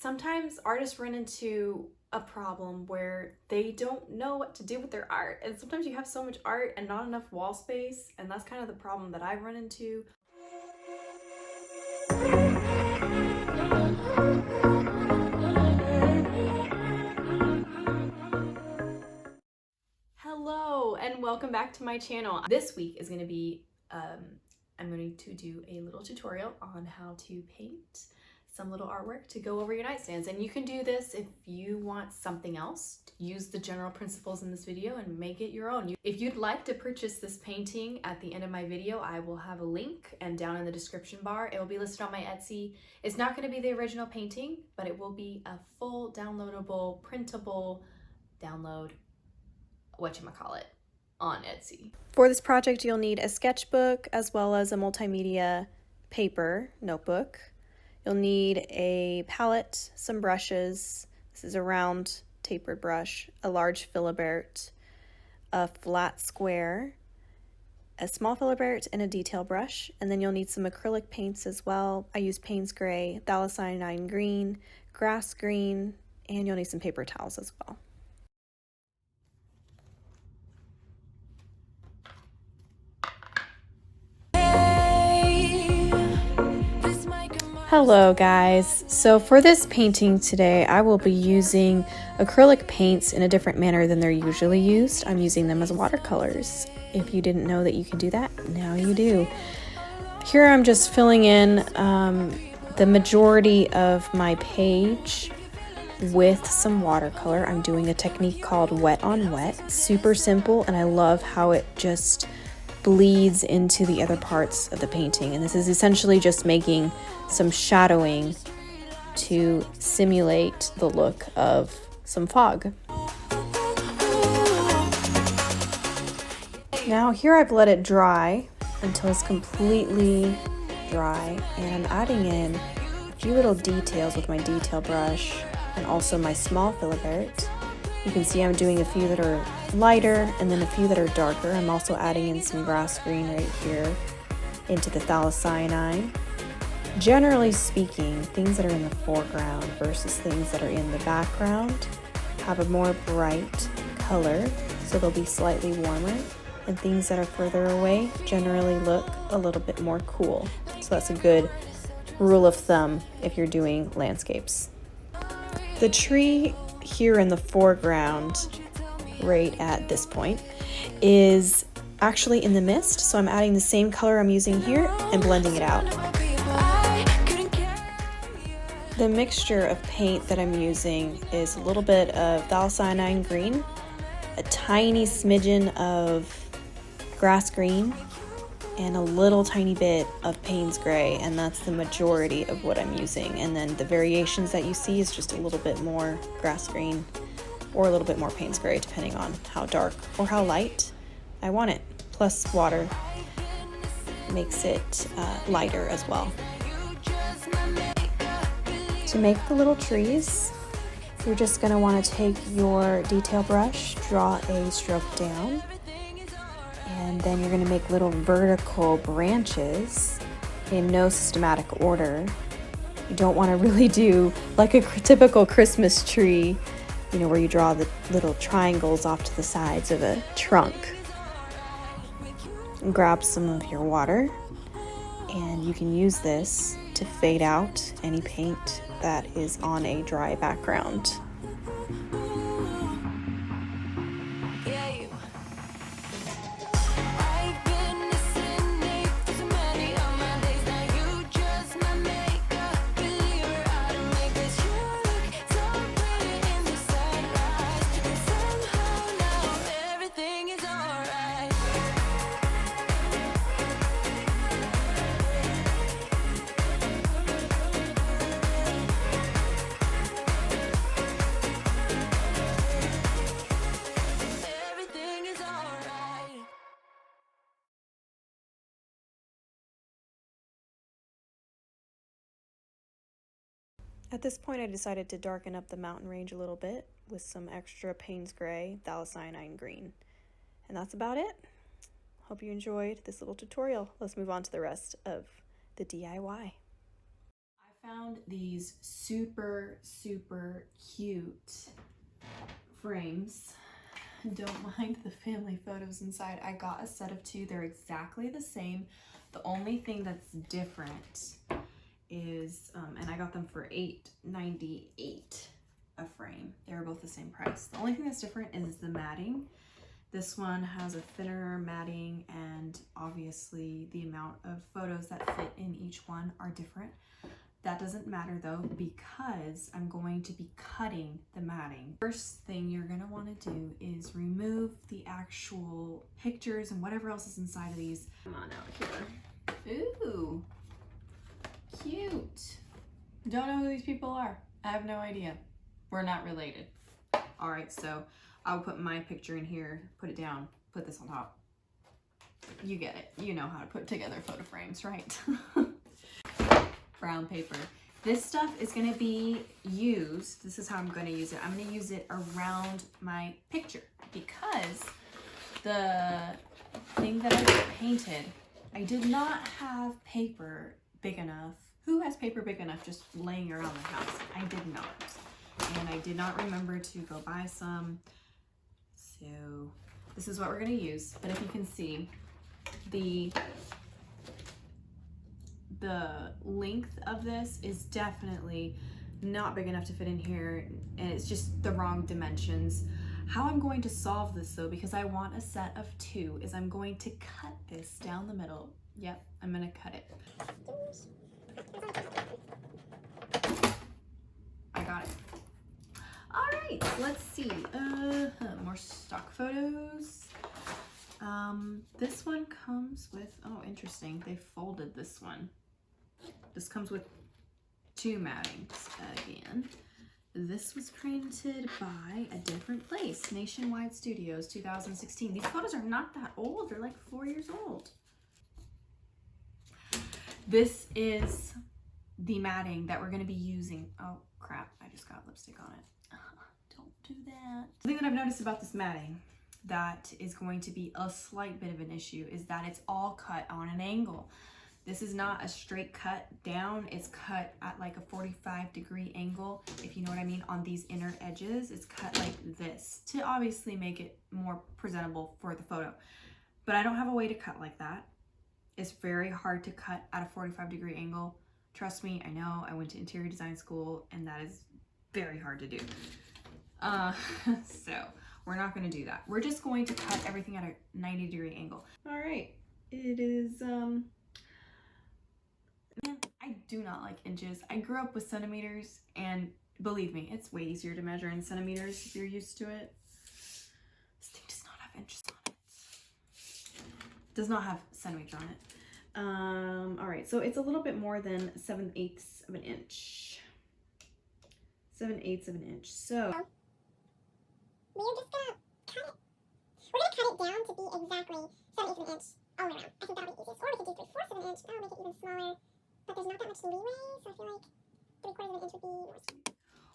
Sometimes artists run into a problem where they don't know what to do with their art. And sometimes you have so much art and not enough wall space. And that's kind of the problem that I've run into. Hello and welcome back to my channel. This week is going to be, I'm going to do a little tutorial on how to paint some little artwork to go over your nightstands. And you can do this if you want something else. Use the general principles in this video and make it your own. If you'd like to purchase this painting at the end of my video, I will have a link, and down in the description bar, it will be listed on my Etsy. It's not going to be the original painting, but it will be a full downloadable, printable download, whatchamacallit, on Etsy. For this project, you'll need a sketchbook as well as a multimedia paper notebook. You'll need a palette, some brushes. This is a round tapered brush, a large filbert, a flat square, a small filbert, and a detail brush. And then you'll need some acrylic paints as well. I use Payne's Gray, Phthalocyanine Green, Grass Green, and you'll need some paper towels as well. Hello guys, so for this painting today I will be using acrylic paints in a different manner than they're usually used. I'm using them as watercolors. If you didn't know that you could do that, now you do. Here I'm just filling in the majority of my page with some watercolor. I'm doing a technique called wet on wet. Super simple, and I love how it just bleeds into the other parts of the painting. And this is essentially just making some shadowing to simulate the look of some fog. Now here I've let it dry until it's completely dry, and I'm adding in a few little details with my detail brush and also my small filbert. You can see I'm doing a few that are lighter and then a few that are darker. I'm also adding in some grass green right here into the phthalocyanine. Generally speaking, things that are in the foreground versus things that are in the background have a more bright color, so they'll be slightly warmer, and things that are further away generally look a little bit more cool. So that's a good rule of thumb if you're doing landscapes. The tree here in the foreground, right at this point, is actually in the mist, so I'm adding the same color I'm using here and blending it out. The mixture of paint that I'm using is a little bit of phthalocyanine green, a tiny smidgen of grass green, and a little tiny bit of Payne's Gray, and that's the majority of what I'm using. And then the variations that you see is just a little bit more grass green or a little bit more Payne's Gray, depending on how dark or how light I want it. Plus water makes it lighter as well. To make the little trees, you're just going to want to take your detail brush, draw a stroke down, and then you're going to make little vertical branches in no systematic order. You don't want to really do like a typical Christmas tree, you know, where you draw the little triangles off to the sides of a trunk. And grab some of your water, and you can use this to fade out any paint that is on a dry background. At this point, I decided to darken up the mountain range a little bit with some extra Payne's Gray, Phthalocyanine Green. And that's about it. Hope you enjoyed this little tutorial. Let's move on to the rest of the DIY. I found these super cute frames. Don't mind the family photos inside. I got a set of 2. They're exactly the same. The only thing that's different is, and I got them for $8.98 a frame. They were both the same price. The only thing that's different is the matting. This one has a thinner matting, and obviously the amount of photos that fit in each one are different. That doesn't matter though, because I'm going to be cutting the matting. First thing you're gonna wanna do is remove the actual pictures and whatever else is inside of these. Come on out here. Ooh, cute. Don't know who these people are. I have no idea. We're not related. All right, so I'll put my picture in here, put it down, put this on top. You get it. You know how to put together photo frames, right? Brown paper. This stuff is going to be used. This is how I'm going to use it. I'm going to use it around my picture because the thing that I painted, I did not have paper big enough. Who has paper big enough just laying around the house? I did not. And I did not remember to go buy some. So this is what we're going to use. But if you can see, the length of this is definitely not big enough to fit in here, and it's just the wrong dimensions. How I'm going to solve this though, because I want a set of 2, is I'm going to cut this down the middle. Yep, I'm gonna cut it. I got it. All right, let's see. More stock photos. This one comes with, oh, interesting. They folded this one. This comes with 2 mattings again. This was printed by a different place, Nationwide Studios, 2016. These photos are not that old. They're like 4 years old. This is the matting that we're going to be using. Oh, crap. I just got lipstick on it. Don't do that. The thing that I've noticed about this matting that is going to be a slight bit of an issue is that it's all cut on an angle. This is not a straight cut down. It's cut at like a 45-degree angle, if you know what I mean, on these inner edges. It's cut like this to obviously make it more presentable for the photo. But I don't have a way to cut like that. It's very hard to cut at a 45-degree angle. Trust me, I know. I went to interior design school and that is very hard to do. So we're not going to do that. We're just going to cut everything at a 90-degree angle. All right. It is, man, I do not like inches. I grew up with centimeters, and believe me, it's way easier to measure in centimeters if you're used to it. This thing does not have inches on it. Does not have centimeters on it. All right, so it's a little bit more than 7/8 of an inch. 7/8 of an inch. So we're just gonna cut it. We're gonna cut it down to be exactly 7/8 of an inch all around. I think that'll be easiest. Or we could do 3/4 of an inch. That'll make it even smaller. But there's not that much leeway, so I feel like 3/4 of an inch would be more.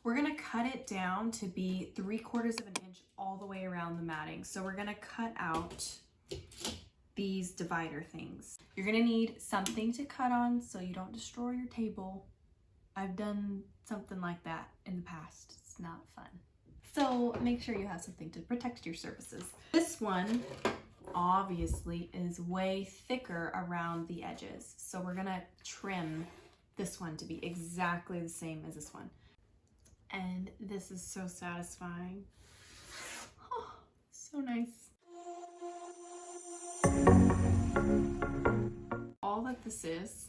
We're gonna cut it down to be 3/4 of an inch all the way around the matting. So we're gonna cut out these divider things. You're gonna need something to cut on so you don't destroy your table. I've done something like that in the past. It's not fun. So make sure you have something to protect your surfaces. This one obviously is way thicker around the edges. So we're gonna trim this one to be exactly the same as this one. And this is so satisfying. Oh, so nice. All that this is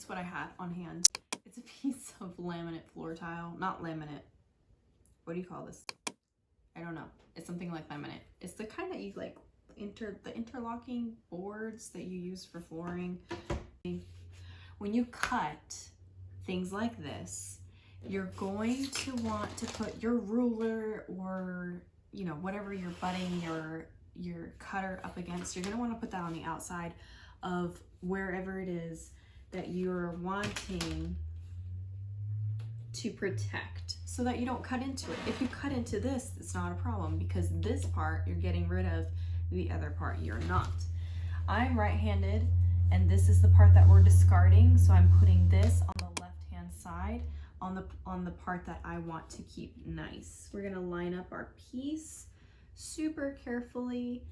what I had on hand. It's a piece of laminate floor tile, not laminate. What do you call this? I don't know. It's something like laminate. It's the kind that you like the interlocking boards that you use for flooring. When you cut things like this, you're going to want to put your ruler or, you know, whatever you're butting your cutter up against. You're going to want to put that on the outside of wherever it is that you're wanting to protect so that you don't cut into it. If you cut into this, it's not a problem because this part you're getting rid of, the other part you're not. I'm right-handed and this is the part that we're discarding, so I'm putting this on the left-hand side on the part that I want to keep nice. We're gonna line up our piece super carefully.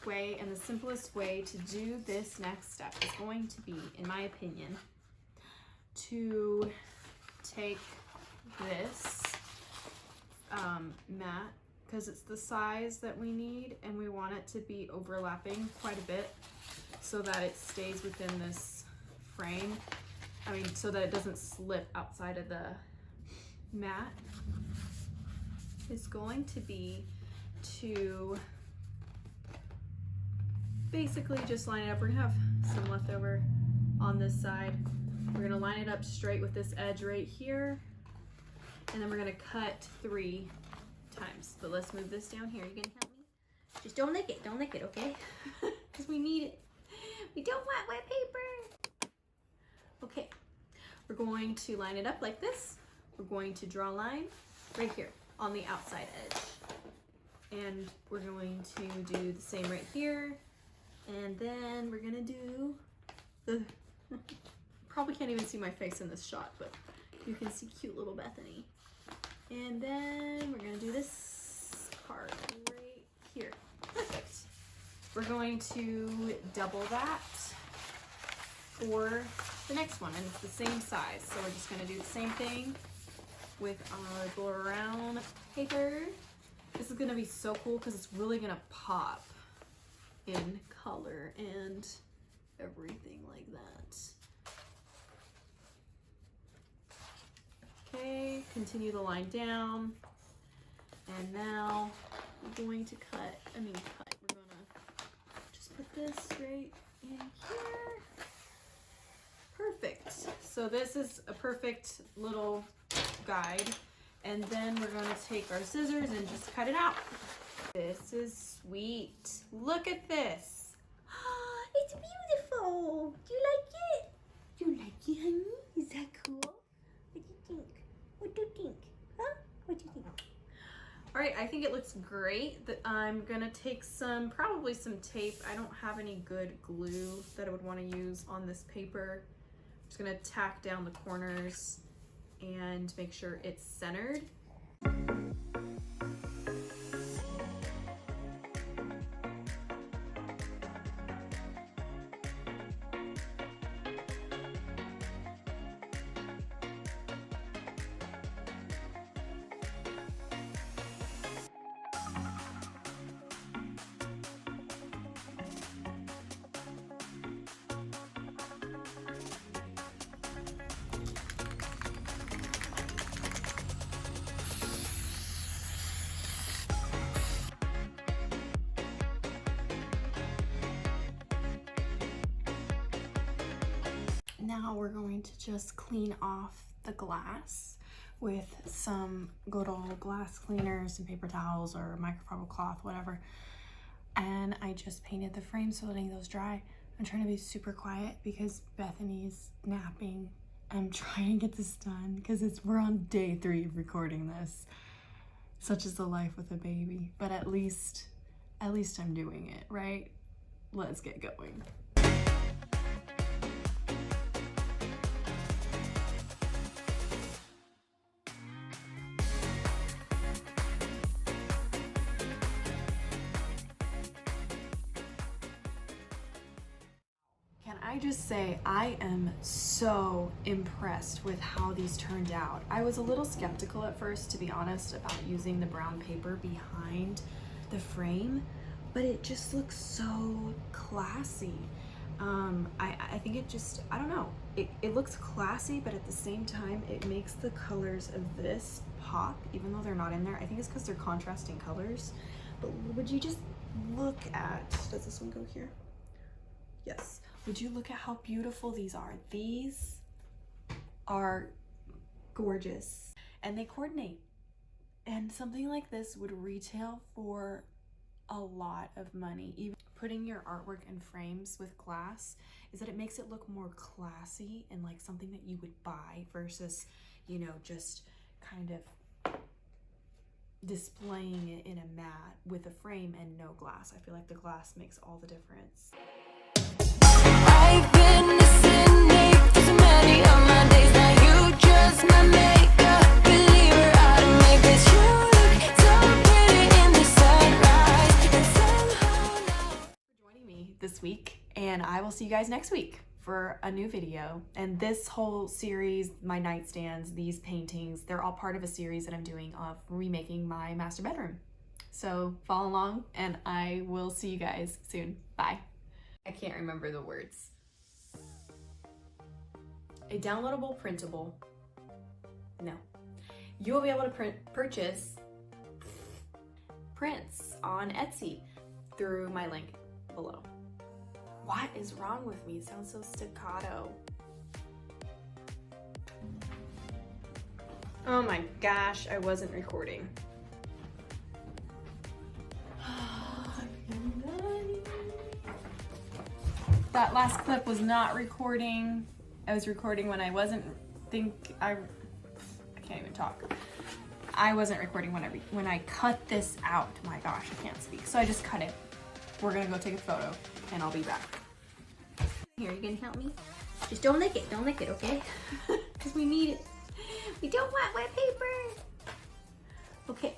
Way and the simplest way to do this next step is going to be, in my opinion, to take this mat, because it's the size that we need and we want it to be overlapping quite a bit so that it stays within this frame. I mean, so that it doesn't slip outside of the mat. Is going to be to basically just line it up. We're gonna have some leftover on this side. We're gonna line it up straight with this edge right here, and then we're gonna cut 3 times. But let's move this down here. You gonna help me? Just don't lick it, okay? Because we need it. We don't want wet paper. Okay, we're going to line it up like this. We're going to draw a line right here on the outside edge. And we're going to do the same right here. And then we're gonna do the, probably can't even see my face in this shot, but you can see cute little Bethany. And then we're gonna do this part right here. Perfect. We're going to double that for the next one, and it's the same size. So we're just gonna do the same thing with our brown paper. This is gonna be so cool because it's really gonna pop in color and everything like that. Okay, continue the line down. And now we're going to cut. We're gonna just put this right in here. Perfect. So this is a perfect little guide. And then we're gonna take our scissors and just cut it out. This is sweet. Look at this. It's beautiful. Do you like it? Do you like it, honey? Is that cool? What do you think? What do you think? Huh? What do you think? All right, I think it looks great. I'm gonna take probably some tape. I don't have any good glue that I would want to use on this paper. I'm just gonna tack down the corners and make sure it's centered. Now we're going to just clean off the glass with some good old glass cleaners and paper towels or microfiber cloth, whatever. And I just painted the frame so letting those dry. I'm trying to be super quiet because Bethany's napping. I'm trying to get this done because we're on day 3 of recording this. Such is the life with a baby, but at least I'm doing it, right? Let's get going. I just say I am so impressed with how these turned out. I was a little skeptical at first, to be honest, about using the brown paper behind the frame, but it just looks so classy. I think it just, I don't know, it looks classy, but at the same time it makes the colors of this pop, even though they're not in there. I think it's because they're contrasting colors. But would you just look at, does this one go here? Yes. Would you look at how beautiful these are? These are gorgeous and they coordinate. And something like this would retail for a lot of money. Even putting your artwork in frames with glass is that it makes it look more classy and like something that you would buy versus, you know, just kind of displaying it in a mat with a frame and no glass. I feel like the glass makes all the difference. I've been listening to so many of my days, now you just my makeup believer. I don't make this, you look so pretty in the sunrise, and somehow now for joining me this week, and I will see you guys next week for a new video. And this whole series, my nightstands, these paintings, they're all part of a series that I'm doing of remaking my master bedroom. So follow along and I will see you guys soon. Bye. I can't remember the words. A downloadable printable. No. You will be able to purchase prints on Etsy through my link below. What is wrong with me? It sounds so staccato. Oh my gosh, I wasn't recording. That last clip was not recording. I was recording when I wasn't I can't even talk. I wasn't recording when I cut this out. My gosh, I can't speak. So I just cut it. We're gonna go take a photo and I'll be back. Here, you gonna help me? Just don't lick it, okay? Because we need it. We don't want wet paper. Okay.